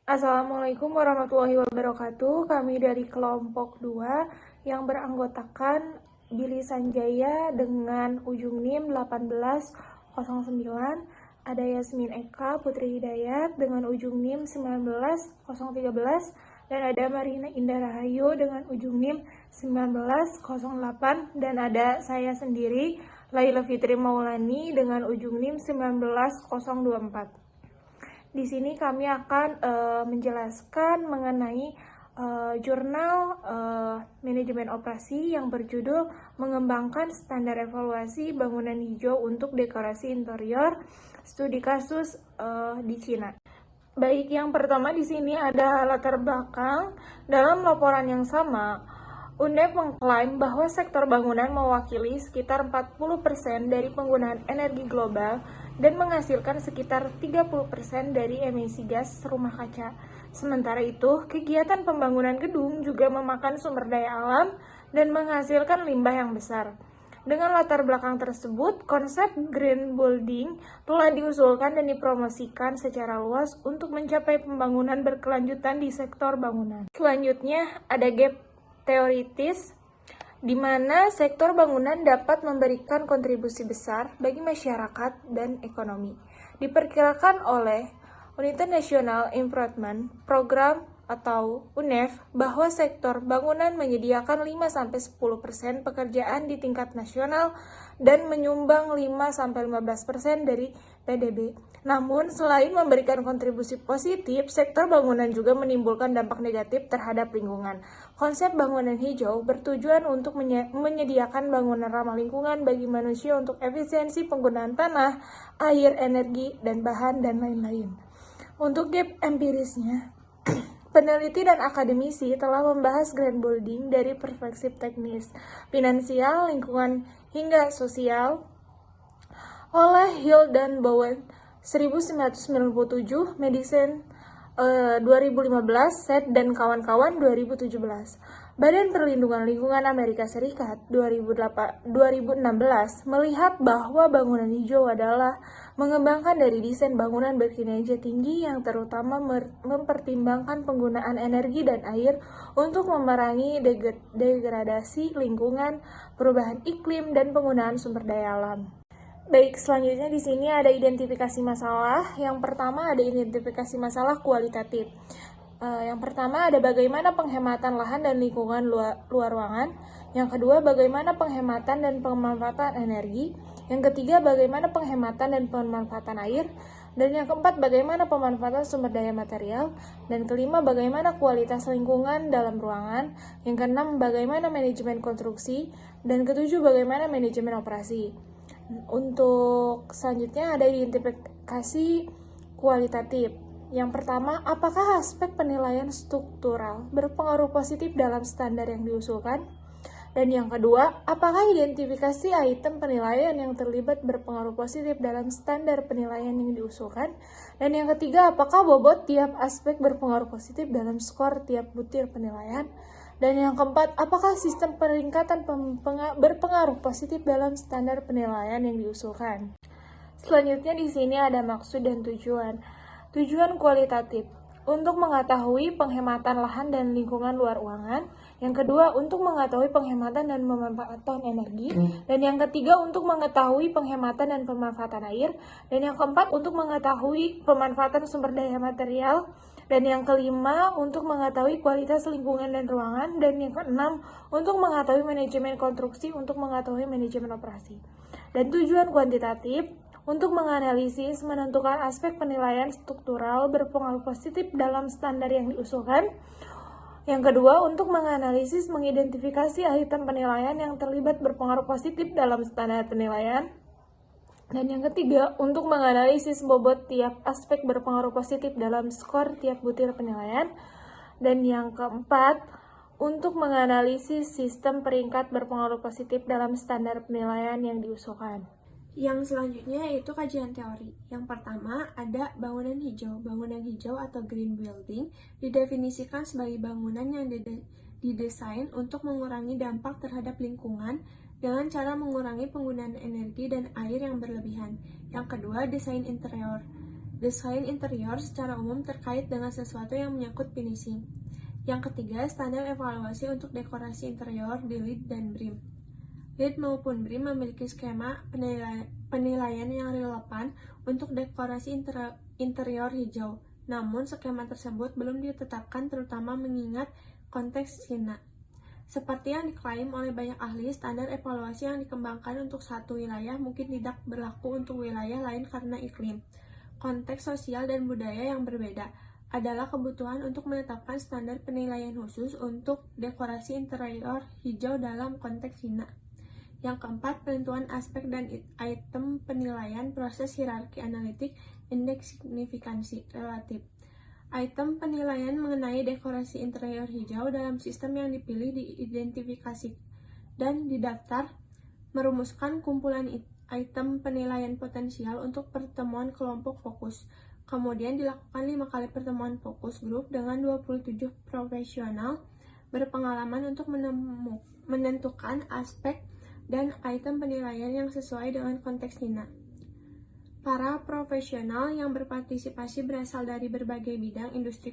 Assalamualaikum warahmatullahi wabarakatuh. Kami dari kelompok 2 yang beranggotakan Billy Sanjaya dengan ujung NIM 1809, ada Yasmin Eka Putri Hidayat dengan ujung NIM 19013, dan ada Marina Indah Rahayu dengan ujung NIM 1908, dan ada saya sendiri Laila Fitri Maulani dengan ujung NIM 19024. Di sini kami akan menjelaskan mengenai jurnal manajemen operasi yang berjudul Mengembangkan Standar Evaluasi Bangunan Hijau untuk Dekorasi Interior Studi Kasus di Cina. Baik, yang pertama di sini ada latar belakang. Dalam laporan yang sama, UNEP mengklaim bahwa sektor bangunan mewakili sekitar 40% dari penggunaan energi global dan menghasilkan sekitar 30% dari emisi gas rumah kaca. Sementara itu, kegiatan pembangunan gedung juga memakan sumber daya alam dan menghasilkan limbah yang besar. Dengan latar belakang tersebut, konsep green building telah diusulkan dan dipromosikan secara luas untuk mencapai pembangunan berkelanjutan di sektor bangunan. Selanjutnya, ada gap teoritis, di mana sektor bangunan dapat memberikan kontribusi besar bagi masyarakat dan ekonomi. Diperkirakan oleh United National Improvement Program atau UNEP bahwa sektor bangunan menyediakan 5-10% pekerjaan di tingkat nasional dan menyumbang 5-15% dari PDB. Namun, selain memberikan kontribusi positif, sektor bangunan juga menimbulkan dampak negatif terhadap lingkungan. Konsep bangunan hijau bertujuan untuk menyediakan bangunan ramah lingkungan bagi manusia untuk efisiensi penggunaan tanah, air, energi, dan bahan, dan lain-lain. Untuk gap empirisnya, peneliti dan akademisi telah membahas green building dari perspektif teknis, finansial, lingkungan, hingga sosial oleh Hill dan Bowen 1997, Medicine 2015, Set dan kawan-kawan 2017. Badan Perlindungan Lingkungan Amerika Serikat 2016 melihat bahwa bangunan hijau adalah mengembangkan dari desain bangunan berkinerja tinggi yang terutama mempertimbangkan penggunaan energi dan air untuk memerangi degradasi lingkungan, perubahan iklim, dan penggunaan sumber daya alam. Baik, selanjutnya di sini ada identifikasi masalah. Yang pertama ada identifikasi masalah kualitatif. Yang pertama ada bagaimana penghematan lahan dan lingkungan luar ruangan. Yang kedua, bagaimana penghematan dan pemanfaatan energi. Yang ketiga, bagaimana penghematan dan pemanfaatan air. Dan yang keempat, bagaimana pemanfaatan sumber daya material. Dan kelima, bagaimana kualitas lingkungan dalam ruangan. Yang keenam, bagaimana manajemen konstruksi. Dan ketujuh, bagaimana manajemen operasi. Untuk selanjutnya ada identifikasi kualitatif. Yang pertama, apakah aspek penilaian struktural berpengaruh positif dalam standar yang diusulkan? Dan yang kedua, apakah identifikasi item penilaian yang terlibat berpengaruh positif dalam standar penilaian yang diusulkan? Dan yang ketiga, apakah bobot tiap aspek berpengaruh positif dalam skor tiap butir penilaian? Dan yang keempat, apakah sistem peringkatan berpengaruh positif dalam standar penilaian yang diusulkan? Selanjutnya di sini ada maksud dan tujuan. Tujuan kualitatif untuk mengetahui penghematan lahan dan lingkungan luar ruangan. Yang kedua, untuk mengetahui penghematan dan pemanfaatan energi. Dan yang ketiga, untuk mengetahui penghematan dan pemanfaatan air. Dan yang keempat, untuk mengetahui pemanfaatan sumber daya material. Dan yang kelima, untuk mengetahui kualitas lingkungan dan ruangan. Dan yang keenam, untuk mengetahui manajemen konstruksi, untuk mengetahui manajemen operasi. Dan tujuan kuantitatif, untuk menganalisis, menentukan aspek penilaian struktural berpengaruh positif dalam standar yang diusulkan. Yang kedua, untuk menganalisis, mengidentifikasi item penilaian yang terlibat berpengaruh positif dalam standar penilaian. Dan yang ketiga, untuk menganalisis bobot tiap aspek berpengaruh positif dalam skor tiap butir penilaian. Dan yang keempat, untuk menganalisis sistem peringkat berpengaruh positif dalam standar penilaian yang diusulkan. Yang selanjutnya yaitu kajian teori. Yang pertama ada bangunan hijau. Bangunan hijau atau green building didefinisikan sebagai bangunan yang didesain untuk mengurangi dampak terhadap lingkungan dengan cara mengurangi penggunaan energi dan air yang berlebihan. Yang kedua, desain interior. desain interior secara umum terkait dengan sesuatu yang menyangkut finishing. Yang ketiga, standar evaluasi untuk dekorasi interior di LEED dan BREEAM. LEED maupun BREEAM memiliki skema penilaian yang relevan untuk dekorasi interior hijau. Namun, skema tersebut belum ditetapkan terutama mengingat konteks Cina. Seperti yang diklaim oleh banyak ahli, standar evaluasi yang dikembangkan untuk satu wilayah mungkin tidak berlaku untuk wilayah lain karena iklim, konteks sosial dan budaya yang berbeda. Adalah kebutuhan untuk menetapkan standar penilaian khusus untuk dekorasi interior hijau dalam konteks Cina. Yang keempat, penentuan aspek dan item penilaian proses hierarki analitik indeks signifikansi relatif. Item penilaian mengenai dekorasi interior hijau dalam sistem yang dipilih diidentifikasi dan didaftar, merumuskan kumpulan item penilaian potensial untuk pertemuan kelompok fokus. Kemudian dilakukan 5 kali pertemuan fokus grup dengan 27 profesional berpengalaman untuk menentukan aspek dan item penilaian yang sesuai dengan konteks Cina. Para profesional yang berpartisipasi berasal dari berbagai bidang industri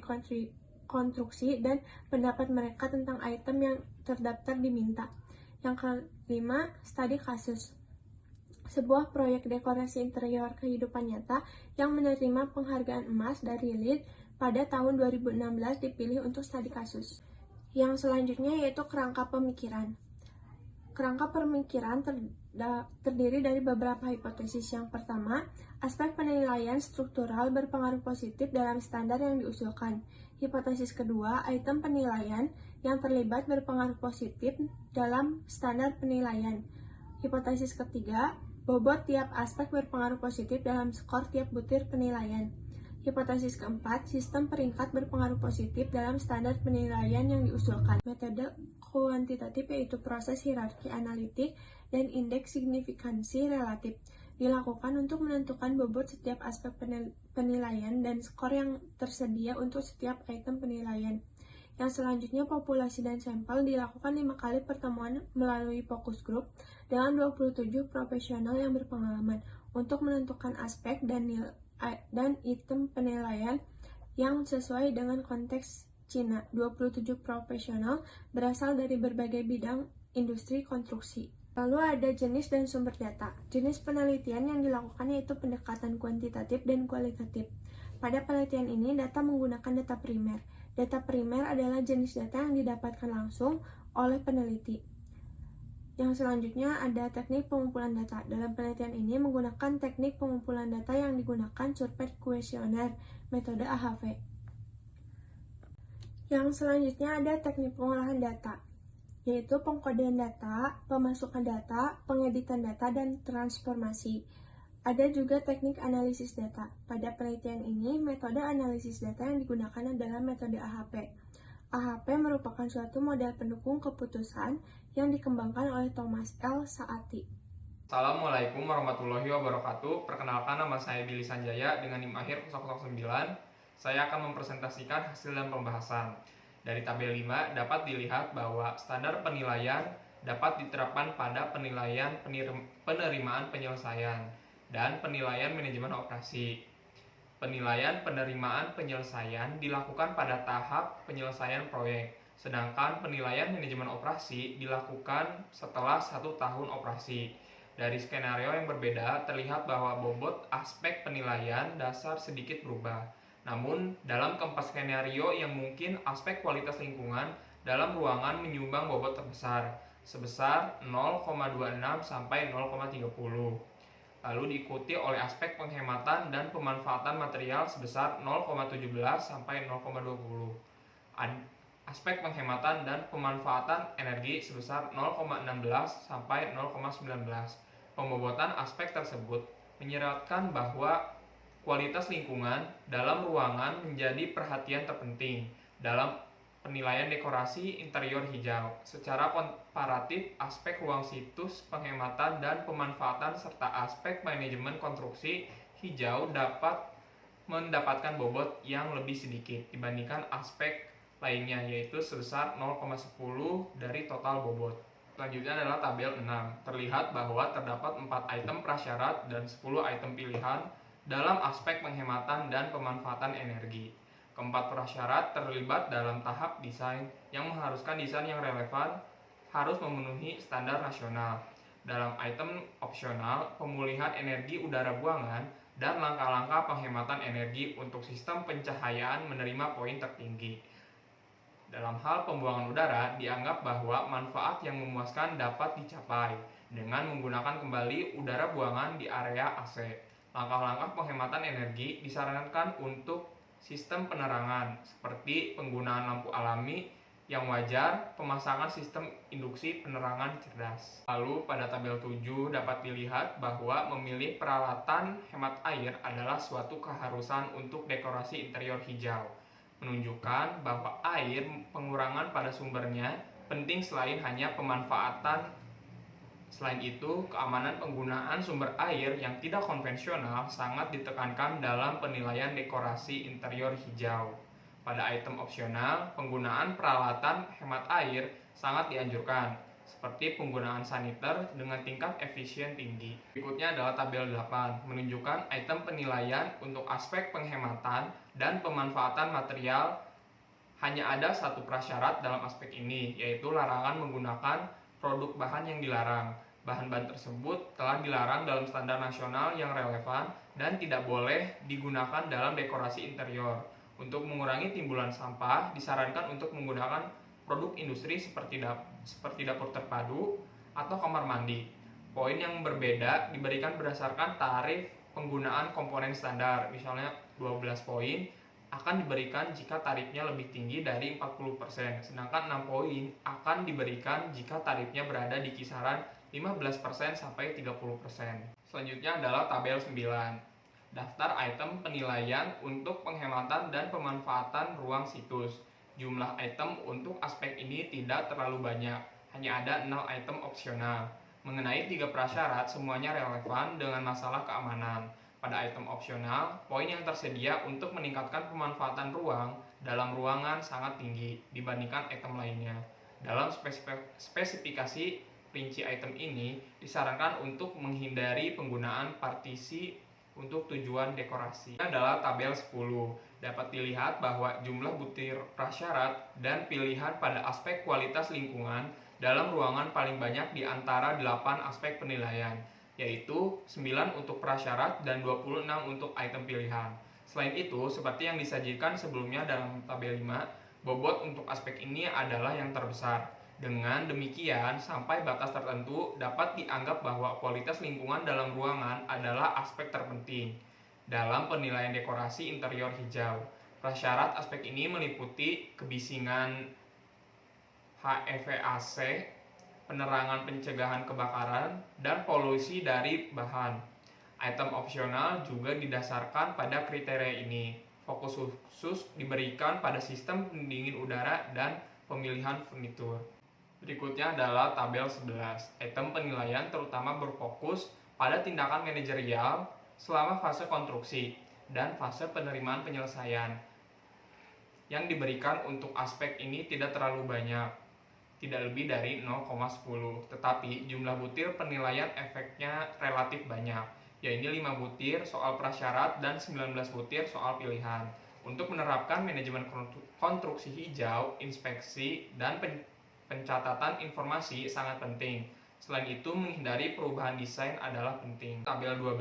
konstruksi dan pendapat mereka tentang item yang terdaftar diminta. Yang kelima, studi kasus. Sebuah proyek dekorasi interior kehidupan nyata yang menerima penghargaan emas dari LEED pada tahun 2016 dipilih untuk studi kasus. Yang selanjutnya yaitu kerangka pemikiran. Kerangka pemikiran terdiri dari beberapa hipotesis. Yang pertama, aspek penilaian struktural berpengaruh positif dalam standar yang diusulkan. Hipotesis kedua, item penilaian yang terlibat berpengaruh positif dalam standar penilaian. Hipotesis ketiga, bobot tiap aspek berpengaruh positif dalam skor tiap butir penilaian. Hipotesis keempat, sistem peringkat berpengaruh positif dalam standar penilaian yang diusulkan. Metode kuantitatif yaitu proses hierarki analitik dan indeks signifikansi relatif dilakukan untuk menentukan bobot setiap aspek penilaian dan skor yang tersedia untuk setiap item penilaian. Yang selanjutnya, populasi dan sampel dilakukan 5 kali pertemuan melalui fokus group dengan 27 profesional yang berpengalaman untuk menentukan aspek dan item penilaian yang sesuai dengan konteks Cina. 27 profesional berasal dari berbagai bidang industri konstruksi. Lalu ada jenis dan sumber data. Jenis penelitian yang dilakukan yaitu pendekatan kuantitatif dan kualitatif. Pada penelitian ini, data menggunakan data primer. Data primer adalah jenis data yang didapatkan langsung oleh peneliti. Yang selanjutnya ada teknik pengumpulan data. Dalam penelitian ini menggunakan teknik pengumpulan data yang digunakan survei kuesioner, metode AHV. Yang selanjutnya ada teknik pengolahan data, yaitu pengkodean data, pemasukan data, pengeditan data, dan transformasi. Ada juga teknik analisis data. Pada penelitian ini, metode analisis data yang digunakan adalah metode AHP. AHP merupakan suatu model pendukung keputusan yang dikembangkan oleh Thomas L. Saati. Assalamualaikum warahmatullahi wabarakatuh. Perkenalkan, nama saya Billy Sanjaya dengan NIM akhir 009. Saya akan mempresentasikan hasil dan pembahasan. Dari tabel 5 dapat dilihat bahwa standar penilaian dapat diterapkan pada penilaian penerimaan penyelesaian dan penilaian manajemen operasi. Penilaian penerimaan penyelesaian dilakukan pada tahap penyelesaian proyek, sedangkan penilaian manajemen operasi dilakukan setelah 1 tahun operasi. Dari skenario yang berbeda, terlihat bahwa bobot aspek penilaian dasar sedikit berubah. Namun, dalam keempat skenario yang mungkin aspek kualitas lingkungan dalam ruangan menyumbang bobot terbesar, sebesar 0,26 sampai 0,30. Lalu diikuti oleh aspek penghematan dan pemanfaatan material sebesar 0,17 sampai 0,20. Aspek penghematan dan pemanfaatan energi sebesar 0,16 sampai 0,19. Pembobotan aspek tersebut menyeratkan bahwa kualitas lingkungan dalam ruangan menjadi perhatian terpenting dalam penilaian dekorasi interior hijau. Secara komparatif, aspek ruang situs, penghematan, dan pemanfaatan serta aspek manajemen konstruksi hijau dapat mendapatkan bobot yang lebih sedikit dibandingkan aspek lainnya, yaitu sebesar 0,10 dari total bobot. Selanjutnya adalah tabel 6. Terlihat bahwa terdapat 4 item prasyarat dan 10 item pilihan dalam aspek penghematan dan pemanfaatan energi. Keempat prasyarat terlibat dalam tahap desain yang mengharuskan desain yang relevan harus memenuhi standar nasional. Dalam item opsional, pemulihan energi udara buangan dan langkah-langkah penghematan energi untuk sistem pencahayaan menerima poin tertinggi. Dalam hal pembuangan udara, dianggap bahwa manfaat yang memuaskan dapat dicapai dengan menggunakan kembali udara buangan di area AC. Langkah-langkah penghematan energi disarankan untuk sistem penerangan, seperti penggunaan lampu alami yang wajar, pemasangan sistem induksi penerangan cerdas. Lalu pada tabel 7 dapat dilihat bahwa memilih peralatan hemat air adalah suatu keharusan untuk dekorasi interior hijau, menunjukkan bahwa air pengurangan pada sumbernya penting selain hanya pemanfaatan. Selain itu, keamanan penggunaan sumber air yang tidak konvensional sangat ditekankan dalam penilaian dekorasi interior hijau. Pada item opsional, penggunaan peralatan hemat air sangat dianjurkan, seperti penggunaan saniter dengan tingkat efisien tinggi. Berikutnya adalah tabel 8, menunjukkan item penilaian untuk aspek penghematan dan pemanfaatan material. Hanya ada satu prasyarat dalam aspek ini, yaitu larangan menggunakan produk bahan yang dilarang. Bahan-bahan tersebut telah dilarang dalam standar nasional yang relevan dan tidak boleh digunakan dalam dekorasi interior. Untuk mengurangi timbulan sampah, disarankan untuk menggunakan produk industri seperti dapur terpadu atau kamar mandi. Poin yang berbeda diberikan berdasarkan tarif penggunaan komponen standar, misalnya 12 poin akan diberikan jika tarifnya lebih tinggi dari 40%, sedangkan 6 poin akan diberikan jika tarifnya berada di kisaran 15% sampai 30%. Selanjutnya adalah tabel 9. Daftar item penilaian untuk penghematan dan pemanfaatan ruang situs. Jumlah item untuk aspek ini tidak terlalu banyak, hanya ada 0 item opsional. Mengenai 3 prasyarat, semuanya relevan dengan masalah keamanan. Pada item opsional, poin yang tersedia untuk meningkatkan pemanfaatan ruang dalam ruangan sangat tinggi dibandingkan item lainnya. Dalam spesifikasi rinci item ini, disarankan untuk menghindari penggunaan partisi untuk tujuan dekorasi. Ini adalah tabel 10. Dapat dilihat bahwa jumlah butir prasyarat dan pilihan pada aspek kualitas lingkungan dalam ruangan paling banyak di antara 8 aspek penilaian, yaitu 9 untuk prasyarat dan 26 untuk item pilihan. Selain itu, seperti yang disajikan sebelumnya dalam tabel 5, bobot untuk aspek ini adalah yang terbesar. Dengan demikian, sampai batas tertentu dapat dianggap bahwa kualitas lingkungan dalam ruangan adalah aspek terpenting dalam penilaian dekorasi interior hijau. Prasyarat aspek ini meliputi kebisingan HEVAC, penerangan pencegahan kebakaran, dan polusi dari bahan. Item opsional juga didasarkan pada kriteria ini. Fokus khusus diberikan pada sistem pendingin udara dan pemilihan furnitur. Berikutnya adalah tabel 11. Item penilaian terutama berfokus pada tindakan manajerial selama fase konstruksi dan fase penerimaan penyelesaian. Yang diberikan untuk aspek ini tidak terlalu banyak, tidak lebih dari 0,10, tetapi jumlah butir penilaian efeknya relatif banyak, yaitu 5 butir soal prasyarat dan 19 butir soal pilihan. Untuk menerapkan manajemen konstruksi hijau, inspeksi, dan pencatatan informasi sangat penting. Selain itu, menghindari perubahan desain adalah penting. Tabel 12.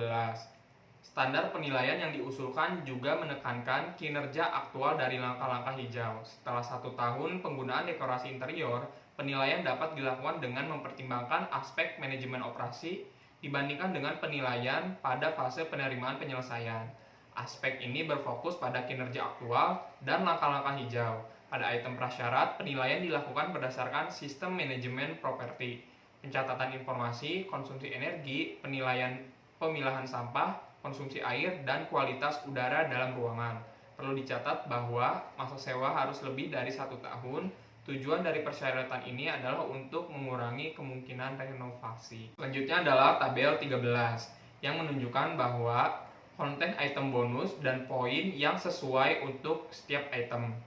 Standar penilaian yang diusulkan juga menekankan kinerja aktual dari langkah-langkah hijau. Setelah 1 tahun penggunaan dekorasi interior, penilaian dapat dilakukan dengan mempertimbangkan aspek manajemen operasi dibandingkan dengan penilaian pada fase penerimaan penyelesaian. Aspek ini berfokus pada kinerja aktual dan langkah-langkah hijau. Pada item prasyarat, penilaian dilakukan berdasarkan sistem manajemen properti, pencatatan informasi, konsumsi energi, pemilahan sampah, konsumsi air, dan kualitas udara dalam ruangan. Perlu dicatat bahwa masa sewa harus lebih dari 1 tahun. Tujuan dari persyaratan ini adalah untuk mengurangi kemungkinan renovasi. Selanjutnya adalah tabel 13, yang menunjukkan bahwa konten item bonus dan poin yang sesuai untuk setiap item.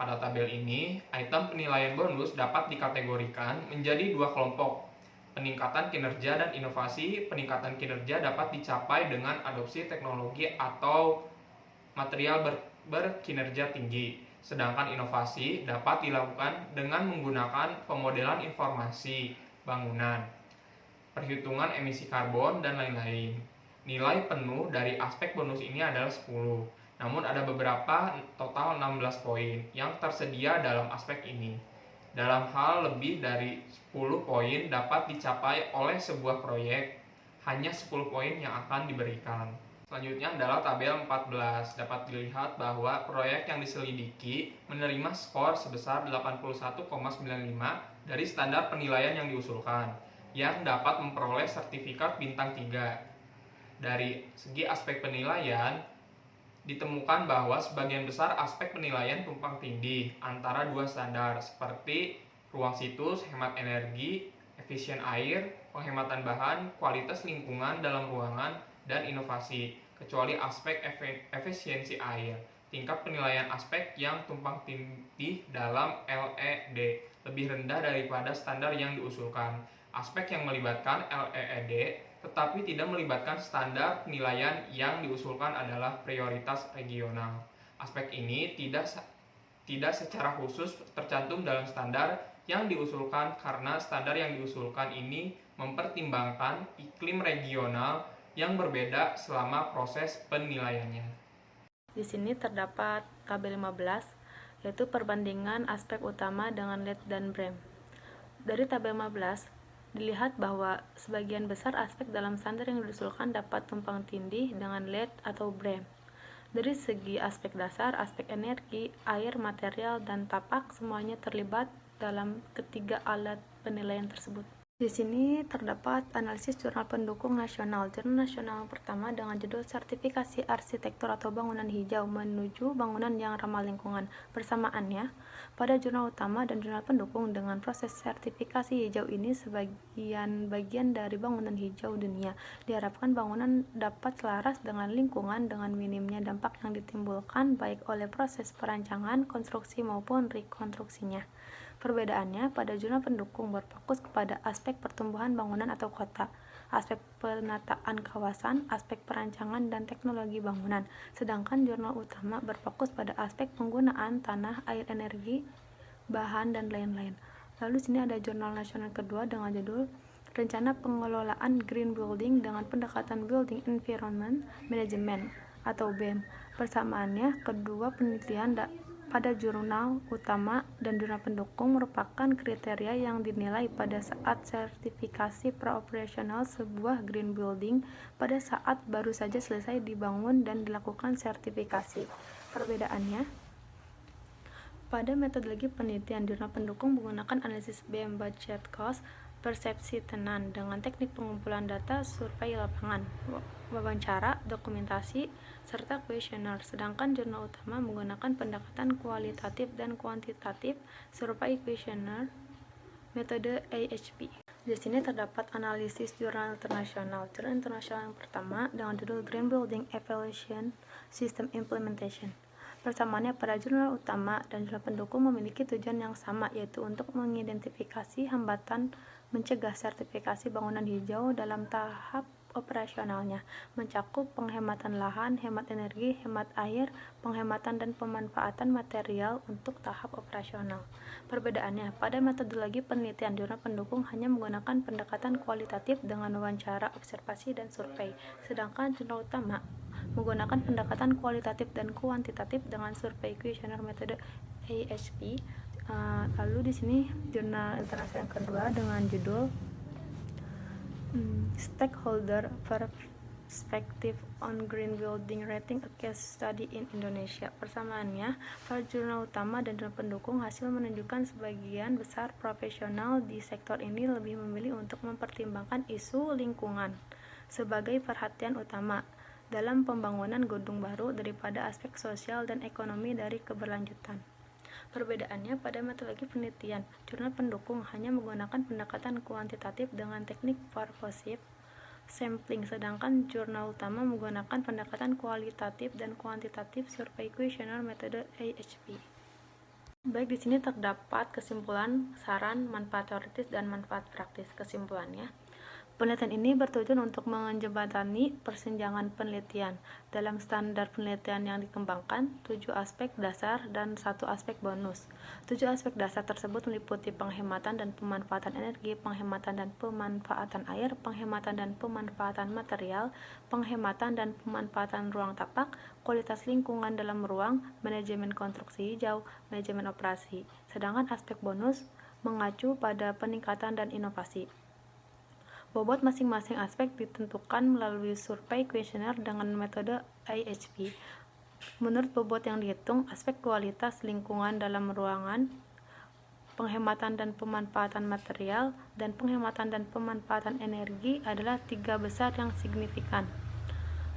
Pada tabel ini, item penilaian bonus dapat dikategorikan menjadi 2 kelompok. Peningkatan kinerja dan inovasi. Peningkatan kinerja dapat dicapai dengan adopsi teknologi atau material berkinerja tinggi. Sedangkan inovasi dapat dilakukan dengan menggunakan pemodelan informasi bangunan, perhitungan emisi karbon, dan lain-lain. Nilai penuh dari aspek bonus ini adalah 10. Namun ada beberapa total 16 poin yang tersedia dalam aspek ini. Dalam hal lebih dari 10 poin dapat dicapai oleh sebuah proyek, hanya 10 poin yang akan diberikan. Selanjutnya adalah tabel 14. Dapat dilihat bahwa proyek yang diselidiki menerima skor sebesar 81,95 dari standar penilaian yang diusulkan, yang dapat memperoleh sertifikat bintang 3. Dari segi aspek penilaian, ditemukan bahwa sebagian besar aspek penilaian tumpang tindih antara dua standar seperti ruang situs, hemat energi, efisien air, penghematan bahan, kualitas lingkungan dalam ruangan, dan inovasi, kecuali aspek efisiensi air. Tingkat penilaian aspek yang tumpang tindih dalam LEED lebih rendah daripada standar yang diusulkan. Aspek yang melibatkan LEED tetapi tidak melibatkan standar penilaian yang diusulkan adalah prioritas regional. Aspek ini tidak secara khusus tercantum dalam standar yang diusulkan karena standar yang diusulkan ini mempertimbangkan iklim regional yang berbeda selama proses penilaiannya. Di sini terdapat tabel 15, yaitu perbandingan aspek utama dengan LED dan BREM. Dari tabel 15, dilihat bahwa sebagian besar aspek dalam standar yang diusulkan dapat tumpang tindih dengan LED atau BREM. Dari segi aspek dasar, aspek energi, air, material, dan tapak semuanya terlibat dalam ketiga alat penilaian tersebut. Di sini terdapat analisis jurnal pendukung nasional. Jurnal nasional pertama dengan judul Sertifikasi Arsitektur atau Bangunan Hijau menuju Bangunan yang Ramah Lingkungan. Persamaannya, pada jurnal utama dan jurnal pendukung dengan proses sertifikasi hijau ini sebagian bagian dari bangunan hijau dunia. Diharapkan bangunan dapat selaras dengan lingkungan dengan minimnya dampak yang ditimbulkan baik oleh proses perancangan, konstruksi maupun rekonstruksinya. Perbedaannya, pada jurnal pendukung berfokus kepada aspek pertumbuhan bangunan atau kota, aspek penataan kawasan, aspek perancangan dan teknologi bangunan, sedangkan jurnal utama berfokus pada aspek penggunaan tanah, air, energi, bahan, dan lain-lain. Lalu sini ada jurnal nasional kedua dengan judul Rencana Pengelolaan Green Building dengan Pendekatan Building Environment Management atau BEM. Persamaannya, kedua penelitian pada jurnal utama dan jurnal pendukung merupakan kriteria yang dinilai pada saat sertifikasi praoperasional sebuah green building pada saat baru saja selesai dibangun dan dilakukan sertifikasi. Perbedaannya, pada metodologi penelitian jurnal pendukung menggunakan analisis BEM budget cost, persepsi tenan dengan teknik pengumpulan data, survei lapangan, wawancara, dokumentasi, serta kuesioner, sedangkan jurnal utama menggunakan pendekatan kualitatif dan kuantitatif, survei kuesioner, metode AHP. Di sini terdapat analisis jurnal internasional. Jurnal internasional yang pertama dengan judul Green Building Evaluation System Implementation. Persamaannya pada jurnal utama dan jurnal pendukung memiliki tujuan yang sama, yaitu untuk mengidentifikasi hambatan mencegah sertifikasi bangunan hijau dalam tahap operasionalnya, mencakup penghematan lahan, hemat energi, hemat air, penghematan dan pemanfaatan material untuk tahap operasional. Perbedaannya, pada metodologi penelitian jurnal pendukung hanya menggunakan pendekatan kualitatif dengan wawancara, observasi, dan survei, sedangkan jurnal utama menggunakan pendekatan kualitatif dan kuantitatif dengan survei kuesioner metode AHP. Lalu di sini jurnal internasional kedua dengan judul Stakeholder Perspective on Green Building Rating, a Case Study in Indonesia. Persamaannya, pada jurnal utama dan jurnal pendukung hasil menunjukkan sebagian besar profesional di sektor ini lebih memilih untuk mempertimbangkan isu lingkungan sebagai perhatian utama dalam pembangunan gedung baru daripada aspek sosial dan ekonomi dari keberlanjutan. Perbedaannya, pada metodologi penelitian, jurnal pendukung hanya menggunakan pendekatan kuantitatif dengan teknik purposive sampling, sedangkan jurnal utama menggunakan pendekatan kualitatif dan kuantitatif survei kuesioner metode AHP. Baik, di sini terdapat kesimpulan, saran, manfaat teoritis, dan manfaat praktis. Kesimpulannya, penelitian ini bertujuan untuk menjembatani persenjangan penelitian. Dalam standar penelitian yang dikembangkan, 7 aspek dasar dan 1 aspek bonus. 7 aspek dasar tersebut meliputi penghematan dan pemanfaatan energi, penghematan dan pemanfaatan air, penghematan dan pemanfaatan material, penghematan dan pemanfaatan ruang tapak, kualitas lingkungan dalam ruang, manajemen konstruksi hijau, manajemen operasi. Sedangkan aspek bonus mengacu pada peningkatan dan inovasi. Bobot masing-masing aspek ditentukan melalui survei kuesioner dengan metode IHP. Menurut bobot yang dihitung, aspek kualitas lingkungan dalam ruangan, penghematan dan pemanfaatan material, dan penghematan dan pemanfaatan energi adalah 3 besar yang signifikan.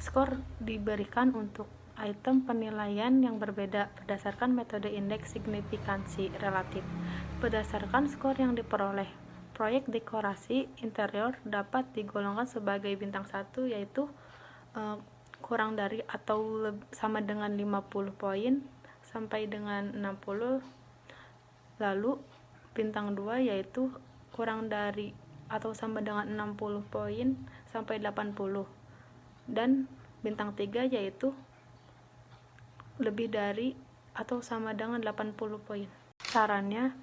Skor diberikan untuk item penilaian yang berbeda berdasarkan metode indeks signifikansi relatif. Berdasarkan skor yang diperoleh, proyek dekorasi interior dapat digolongkan sebagai bintang 1, yaitu kurang dari atau sama dengan 50 poin sampai dengan 60. Lalu bintang 2 yaitu kurang dari atau sama dengan 60 poin sampai 80. Dan bintang 3 yaitu lebih dari atau sama dengan 80 poin. Sarannya,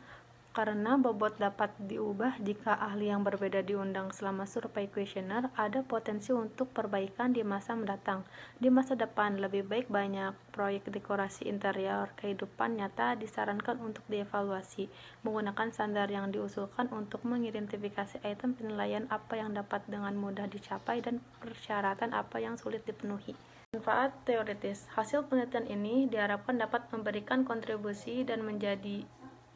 karena bobot dapat diubah jika ahli yang berbeda diundang selama survei kuesioner, ada potensi untuk perbaikan di masa mendatang. Di masa depan, lebih baik banyak proyek dekorasi interior kehidupan nyata disarankan untuk dievaluasi, menggunakan standar yang diusulkan untuk mengidentifikasi item penilaian apa yang dapat dengan mudah dicapai dan persyaratan apa yang sulit dipenuhi. Manfaat teoritis. Hasil penelitian ini diharapkan dapat memberikan kontribusi dan menjadi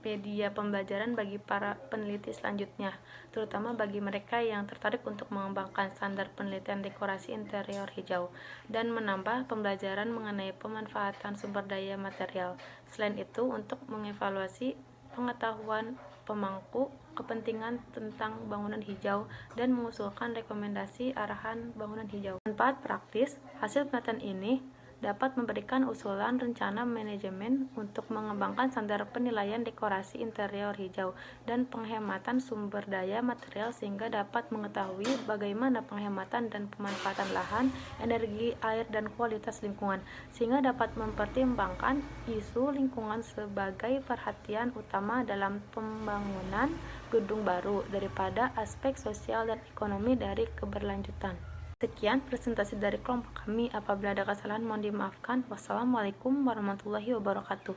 media pembelajaran bagi para peneliti selanjutnya, terutama bagi mereka yang tertarik untuk mengembangkan standar penelitian dekorasi interior hijau dan menambah pembelajaran mengenai pemanfaatan sumber daya material. Selain itu, untuk mengevaluasi pengetahuan pemangku kepentingan tentang bangunan hijau dan mengusulkan rekomendasi arahan bangunan hijau. Manfaat praktis. Hasil penelitian ini dapat memberikan usulan rencana manajemen untuk mengembangkan standar penilaian dekorasi interior hijau dan penghematan sumber daya material sehingga dapat mengetahui bagaimana penghematan dan pemanfaatan lahan, energi, air, dan kualitas lingkungan, sehingga dapat mempertimbangkan isu lingkungan sebagai perhatian utama dalam pembangunan gedung baru daripada aspek sosial dan ekonomi dari keberlanjutan. Sekian presentasi dari kelompok kami. Apabila ada kesalahan mohon dimaafkan. Wassalamualaikum warahmatullahi wabarakatuh.